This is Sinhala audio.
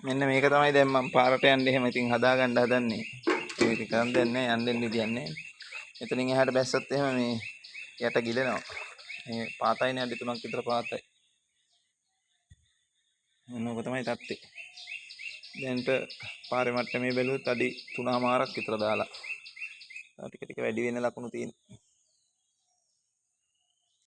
මෙන්න මේක තමයි දැන් මම පාරට යන්න එහෙම ඉතින් හදාගන්න හදන්නේ. ඒක ඉතින් කරන් දෙන්නේ යන්න දෙන්න විදියන්නේ. එතනින් එහාට බැස්සොත් එහෙම මේ යට ගිලෙනවා. මේ පාතයිනේ අඩි 3ක් විතර පාතයි. මොනක තමයි තත්ත්වය. දැන්ට පාරේ මට්ටමේ බැලුවොත් අඩි 3මාරක් විතර දාලා. තව ටික ටික වැඩි වෙන ලකුණු තියෙනවා.